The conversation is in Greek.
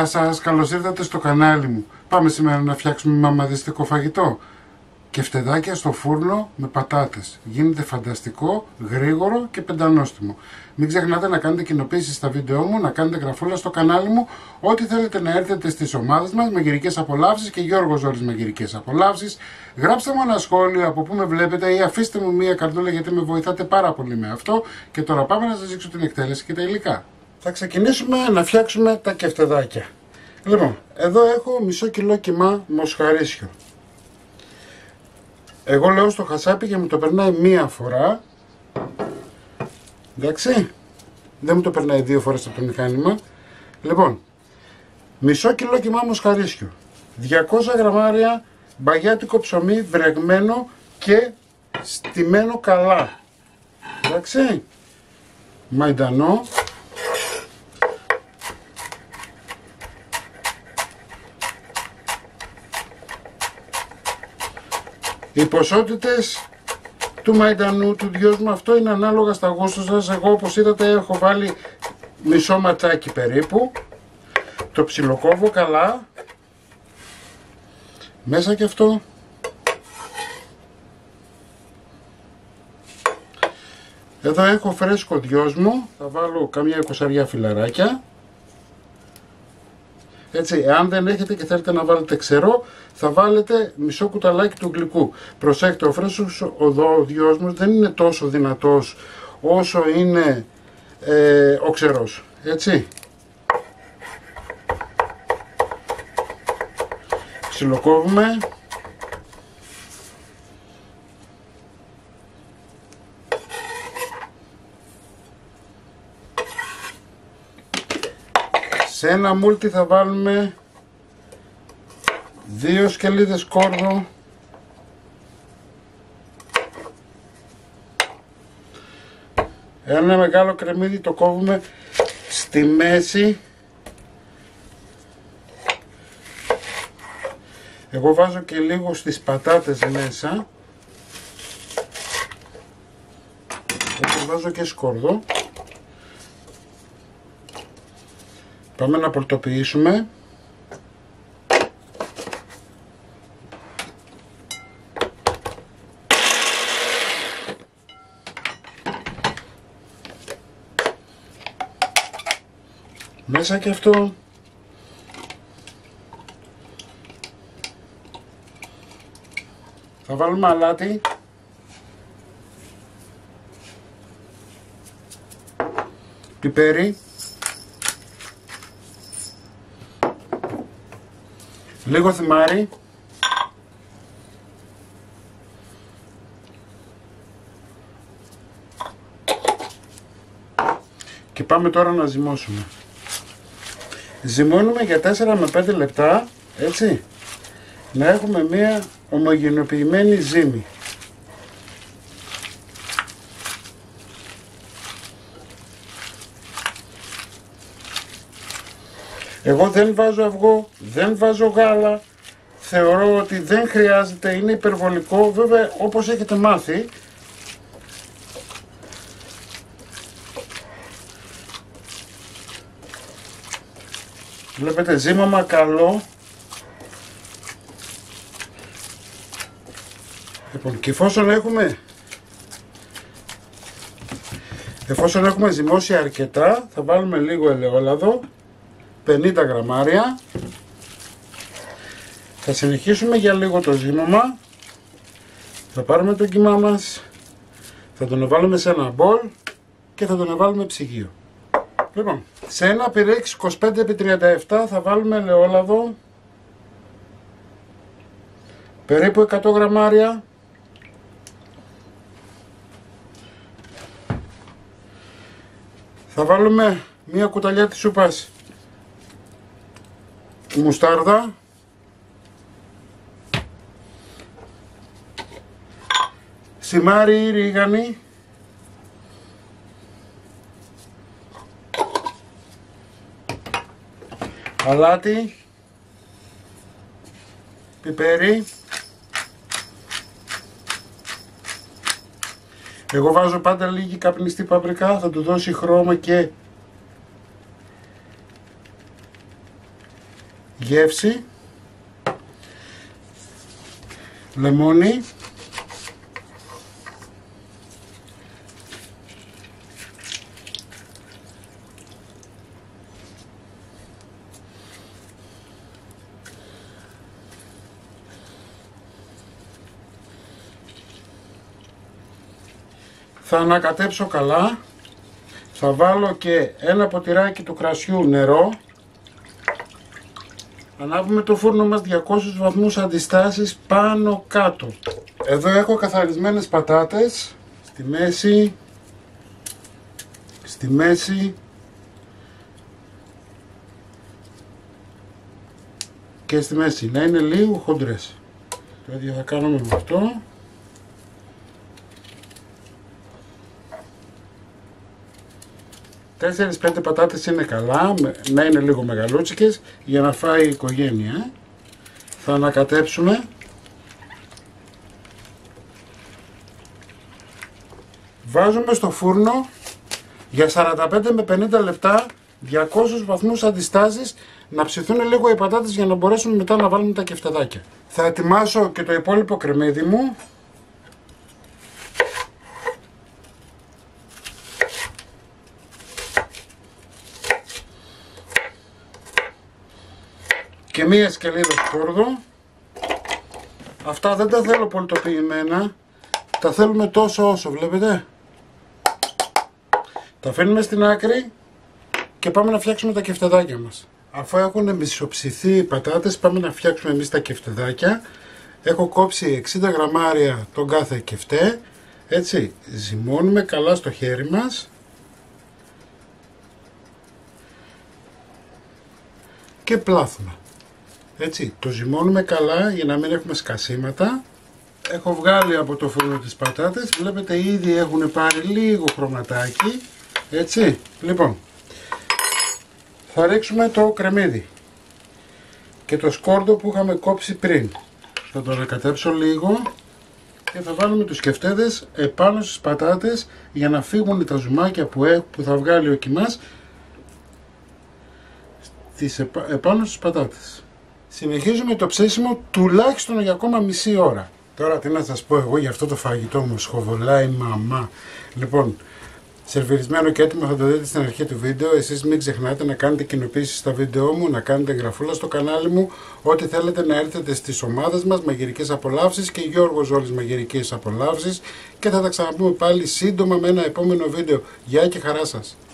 Γεια σας, καλώς ήρθατε στο κανάλι μου. Πάμε σήμερα να φτιάξουμε μαμαδιστικό φαγητό. Κεφτεδάκια στο φούρνο με πατάτες. Γίνεται φανταστικό, γρήγορο και πεντανόστιμο. Μην ξεχνάτε να κάνετε κοινοποίηση στα βίντεό μου, να κάνετε γραφούλα στο κανάλι μου. Ό,τι θέλετε να έρθετε στις ομάδες μας, μαγειρικές απολαύσεις και Γιώργος Ζώρης μαγειρικές απολαύσεις. Γράψτε μου ένα σχόλιο από που με βλέπετε ή αφήστε μου μία καρδούλα γιατί με βοηθάτε πάρα πολύ με αυτό. Και τώρα πάμε να σας δείξω την εκτέλεση και τα υλικά. Θα ξεκινήσουμε να φτιάξουμε τα κεφτεδάκια. Λοιπόν, εδώ έχω μισό κιλό κιμά μοσχαρίσιο. Εγώ λέω στο χασάπι και μου το περνάει μία φορά. Εντάξει, δεν μου το περνάει δύο φορές από το μηχάνημα. Λοιπόν, μισό κιλό κιμά μοσχαρίσιο, 200 γραμμάρια μπαγιάτικο ψωμί βρεγμένο και στημένο καλά. Εντάξει, μαϊντανό. Οι ποσότητες του μαϊντανού, του δυόσμου, αυτό είναι ανάλογα στα γούστα σας. Εγώ όπως είδατε έχω βάλει μισό ματσάκι περίπου. Το ψιλοκόβω καλά. Μέσα και αυτό. Εδώ έχω φρέσκο δυόσμο. Θα βάλω καμιά 20 φιλαράκια. Έτσι, εάν δεν έχετε και θέλετε να βάλετε ξερό, θα βάλετε μισό κουταλάκι του γλυκού. Προσέξτε, ο φρέσκος ο δυόσμος δεν είναι τόσο δυνατός όσο είναι ο ξερός. Έτσι. Ξυλοκόβουμε. Σε ένα μούλτι θα βάλουμε 2 σκελίδες κόρδο, ένα μεγάλο κρεμμύδι το κόβουμε στη μέση. Εγώ βάζω και λίγο στις πατάτες μέσα, έτσι βάζω και σκόρδο. Πάμε να πορτοποιήσουμε. Μέσα και αυτό. Θα βάλουμε αλάτι. Πιπέρι. Λίγο θυμάρι. Και πάμε τώρα να ζυμώσουμε. Ζυμώνουμε για 4 με 5 λεπτά, έτσι, να έχουμε μία ομογενοποιημένη ζύμη. Εγώ δεν βάζω αυγό, δεν βάζω γάλα, θεωρώ ότι δεν χρειάζεται, είναι υπερβολικό, βέβαια όπως έχετε μάθει. Βλέπετε ζύμωμα καλό. Λοιπόν, και εφόσον έχουμε ζυμώσει αρκετά, θα βάλουμε λίγο ελαιόλαδο, 50 γραμμάρια. Θα συνεχίσουμε για λίγο το ζύμωμα. Θα πάρουμε το κιμά μας, θα τον βάλουμε σε ένα μπολ και θα τον βάλουμε ψυγείο. Λοιπόν, σε ένα πυρίξ 25x37 θα βάλουμε ελαιόλαδο, περίπου 100 γραμμάρια. Θα βάλουμε μία κουταλιά της σούπας μουστάρδα, σημάρι ή ρίγανη, αλάτι, πιπέρι. Εγώ βάζω πάντα λίγη καπνιστή παπρικά, θα του δώσει χρώμα και γεύση, λεμόνι, θα ανακατέψω καλά, θα βάλω και ένα ποτηράκι του κρασιού νερό. Ανάβουμε το φούρνο μας 200 βαθμούς αντιστάσεις πάνω κάτω. Εδώ έχω καθαρισμένες πατάτες στη μέση και στη μέση, να είναι λίγο χοντρές. Το ίδιο θα κάνουμε με αυτό. 4-5 πατάτες είναι καλά, να είναι λίγο μεγαλούτσικες για να φάει η οικογένεια. Θα ανακατέψουμε. Βάζουμε στο φούρνο για 45 με 50 λεπτά, 200 βαθμούς αντιστάσεις, να ψηθούν λίγο οι πατάτες για να μπορέσουμε μετά να βάλουμε τα κεφτεδάκια. Θα ετοιμάσω και το υπόλοιπο κρεμμύδι μου. Και μία σκελίδα σκόρδο. Αυτά δεν τα θέλω πολιτοποιημένα, τα θέλουμε τόσο όσο βλέπετε. Τα αφήνουμε στην άκρη και πάμε να φτιάξουμε τα κεφτεδάκια μας. Αφού έχουν μισοψηθεί οι πατάτες, πάμε να φτιάξουμε εμείς τα κεφτεδάκια. Έχω κόψει 60 γραμμάρια τον κάθε κεφτέ. Έτσι, ζυμώνουμε καλά στο χέρι μας. Και πλάθουμε. Έτσι, το ζυμώνουμε καλά για να μην έχουμε σκασίματα. Έχω βγάλει από το φούρνο τις πατάτες. Βλέπετε ήδη έχουν πάρει λίγο χρωματάκι. Έτσι, λοιπόν, θα ρίξουμε το κρεμμύδι και το σκόρδο που είχαμε κόψει πριν. Θα το ανακατέψω λίγο και θα βάλουμε τους κεφτέδες επάνω στις πατάτες για να φύγουν τα ζουμάκια που θα βγάλει ο κιμάς επάνω στις πατάτες. Συνεχίζουμε το ψήσιμο τουλάχιστον για ακόμα μισή ώρα. Τώρα τι να σας πω εγώ για αυτό το φαγητό μου, σχοβολάει μαμά. Λοιπόν, σερβιρισμένο και έτοιμο θα το δείτε στην αρχή του βίντεο. Εσείς μην ξεχνάτε να κάνετε κοινοποίησεις στα βίντεό μου, να κάνετε εγγραφούλα στο κανάλι μου. Ό,τι θέλετε να έρθετε στις ομάδες μας, Μαγειρικές Απολαύσεις και Γιώργος Ζόλης Μαγειρικές Απολαύσεις. Και θα τα ξαναπούμε πάλι σύντομα με ένα επόμενο βίντεο. Γεια και χαρά σας!